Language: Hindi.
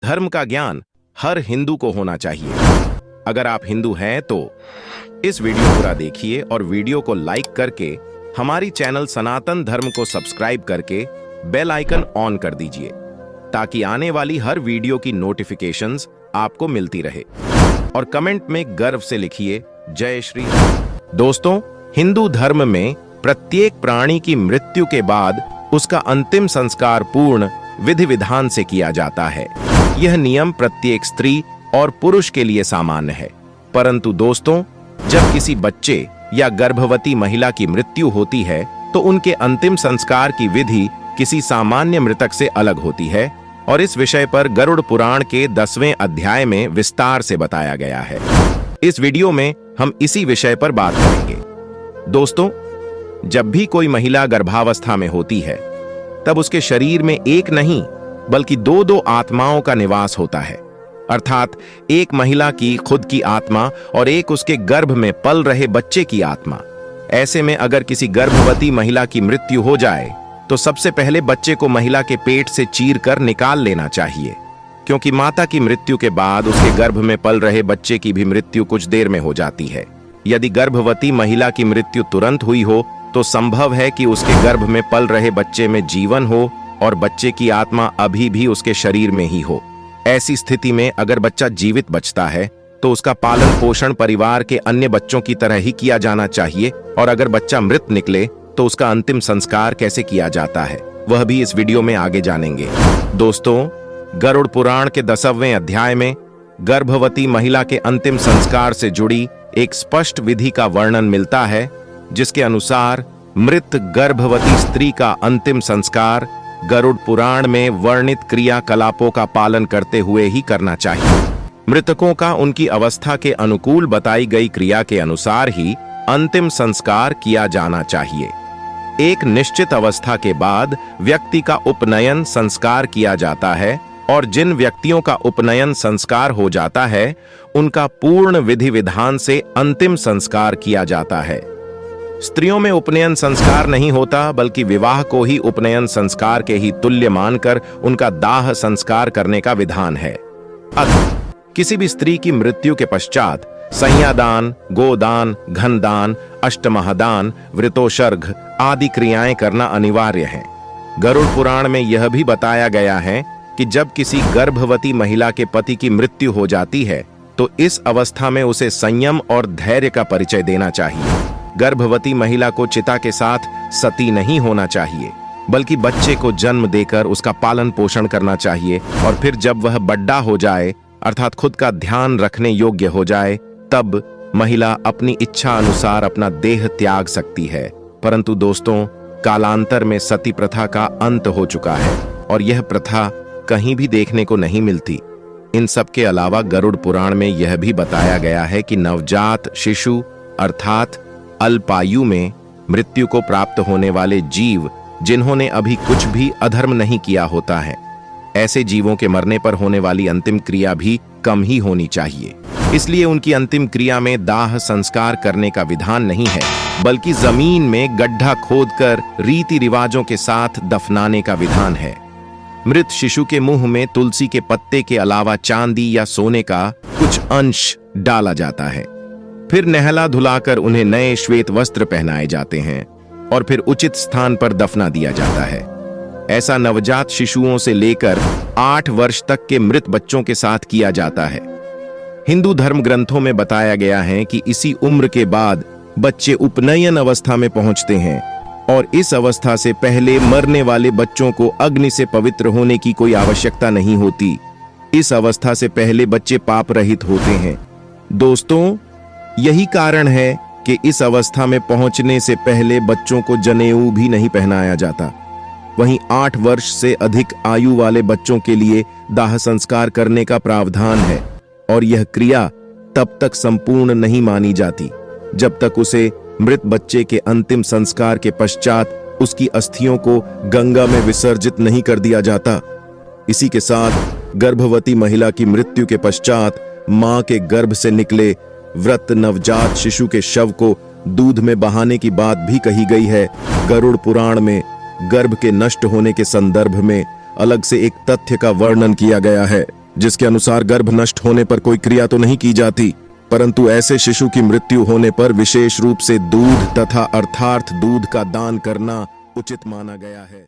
धर्म का ज्ञान हर हिंदू को होना चाहिए। अगर आप हिंदू हैं तो इस वीडियो पूरा देखिए और वीडियो को लाइक करके हमारी चैनल सनातन धर्म को सब्सक्राइब करके बेल आइकन ऑन कर दीजिए ताकि आने वाली हर वीडियो की नोटिफिकेशंस आपको मिलती रहे। और कमेंट में गर्व से लिखिए जय श्री राम। दोस्तों, हिंदू धर्म में प्रत्येक प्राणी की मृत्यु के बाद उसका अंतिम संस्कार पूर्ण विधि विधान से किया जाता है। यह नियम प्रत्येक स्त्री और पुरुष के लिए सामान्य है। परंतु दोस्तों, जब किसी बच्चे या गर्भवती महिला की मृत्यु होती है तो उनके अंतिम संस्कार की विधि किसी सामान्य मृतक से अलग होती है और इस विषय पर गरुड़ पुराण के 10वें अध्याय में विस्तार से बताया गया है। इस वीडियो में हम इसी विषय पर बात करेंगे। दोस्तों, जब भी कोई महिला गर्भावस्था में होती है तब उसके शरीर में एक नहीं बल्कि दो आत्माओं का निवास होता है, अर्थात एक महिला की खुद की आत्मा और एक उसके गर्भ में पल रहे बच्चे की आत्मा। ऐसे में अगर किसी गर्भवती महिला की मृत्यु हो जाए तो सबसे पहले बच्चे को महिला के पेट से चीरकर निकाल लेना चाहिए, क्योंकि माता की मृत्यु के बाद उसके गर्भ में पल रहे बच्चे की भी मृत्यु कुछ देर में हो जाती है। यदि गर्भवती महिला की मृत्यु तुरंत हुई हो तो संभव है कि उसके गर्भ में पल रहे बच्चे में जीवन हो और बच्चे की आत्मा अभी भी उसके शरीर में ही हो। ऐसी स्थिति में अगर बच्चा जीवित बचता है तो उसका पालन पोषण परिवार के अन्य बच्चों की तरह ही किया जाना चाहिए, और अगर बच्चा मृत निकले तो उसका अंतिम संस्कार कैसे किया जाता है वह भी इस वीडियो में आगे जानेंगे। दोस्तों, गरुड़ पुराण के 10वें अध्याय में गर्भवती महिला के अंतिम संस्कार से जुड़ी एक स्पष्ट विधि का वर्णन मिलता है, जिसके अनुसार मृत गर्भवती स्त्री का अंतिम संस्कार गरुड़ पुराण में वर्णित क्रियाकलापों का पालन करते हुए ही करना चाहिए। मृतकों का उनकी अवस्था के अनुकूल बताई गई क्रिया के अनुसार ही अंतिम संस्कार किया जाना चाहिए। एक निश्चित अवस्था के बाद व्यक्ति का उपनयन संस्कार किया जाता है और जिन व्यक्तियों का उपनयन संस्कार हो जाता है उनका पूर्ण विधि विधान से अंतिम संस्कार किया जाता है। स्त्रियों में उपनयन संस्कार नहीं होता, बल्कि विवाह को ही उपनयन संस्कार के ही तुल्य मानकर उनका दाह संस्कार करने का विधान है। अतः किसी भी स्त्री की मृत्यु के पश्चात संज्ञादान, गोदान, घनदान, अष्टमहादान, वृतोशर्घ आदि क्रियाएं करना अनिवार्य है। गरुड़ पुराण में यह भी बताया गया है कि जब किसी गर्भवती महिला के पति की मृत्यु हो जाती है तो इस अवस्था में उसे संयम और धैर्य का परिचय देना चाहिए। गर्भवती महिला को चिता के साथ सती नहीं होना चाहिए, बल्कि बच्चे को जन्म देकर उसका पालन पोषण करना चाहिए, और फिर जब वह बड्डा हो जाए अर्थात खुद का ध्यान रखने योग्य हो जाए तब महिला अपनी इच्छा अनुसार अपना देह त्याग सकती है। परंतु दोस्तों, कालांतर में सती प्रथा का अंत हो चुका है और यह प्रथा कहीं भी देखने को नहीं मिलती। इन सब के अलावा गरुड़ पुराण में यह भी बताया गया है कि नवजात शिशु अर्थात अल्पायु में मृत्यु को प्राप्त होने वाले जीव जिन्होंने अभी कुछ भी अधर्म नहीं किया होता है, ऐसे जीवों के मरने पर होने वाली अंतिम क्रिया भी कम ही होनी चाहिए। इसलिए उनकी अंतिम क्रिया में दाह संस्कार करने का विधान नहीं है, बल्कि जमीन में गड्ढा खोदकर रीति रिवाजों के साथ दफनाने का विधान है। मृत शिशु के मुंह में तुलसी के पत्ते के अलावा चांदी या सोने का कुछ अंश डाला जाता है। फिर नहला धुलाकर उन्हें नए श्वेत वस्त्र पहनाए जाते हैं और फिर उचित स्थान पर दफना दिया जाता है। ऐसा नवजात शिशुओं से लेकर 8 वर्ष तक के मृत बच्चों के साथ किया जाता है। हिंदू धर्म ग्रंथों में बताया गया है कि इसी उम्र के बाद बच्चे उपनयन अवस्था में पहुंचते हैं और इस अवस्था से पहले मरने वाले बच्चों को अग्नि से पवित्र होने की कोई आवश्यकता नहीं होती। इस अवस्था से पहले बच्चे पाप रहित होते हैं। दोस्तों, यही कारण है कि इस अवस्था में पहुंचने से पहले बच्चों को जनेऊ भी नहीं पहनाया जाता। वहीं 8 वर्ष से अधिक आयु वाले बच्चों के लिए दाह संस्कार करने का प्रावधान है और यह क्रिया तब तक संपूर्ण नहीं मानी जाती जब तक उसे मृत बच्चे के अंतिम संस्कार के पश्चात उसकी अस्थियों को गंगा में विसर्जित नहीं कर दिया जाता। इसी के साथ गर्भवती महिला की मृत्यु के पश्चात मां के गर्भ से निकले व्रत नवजात शिशु के शव को दूध में बहाने की बात भी कही गई है। गरुड़ पुराण में गर्भ के नष्ट होने के संदर्भ में अलग से एक तथ्य का वर्णन किया गया है, जिसके अनुसार गर्भ नष्ट होने पर कोई क्रिया तो नहीं की जाती, परंतु ऐसे शिशु की मृत्यु होने पर विशेष रूप से दूध तथा अर्थार्थ दूध का दान करना उचित माना गया है।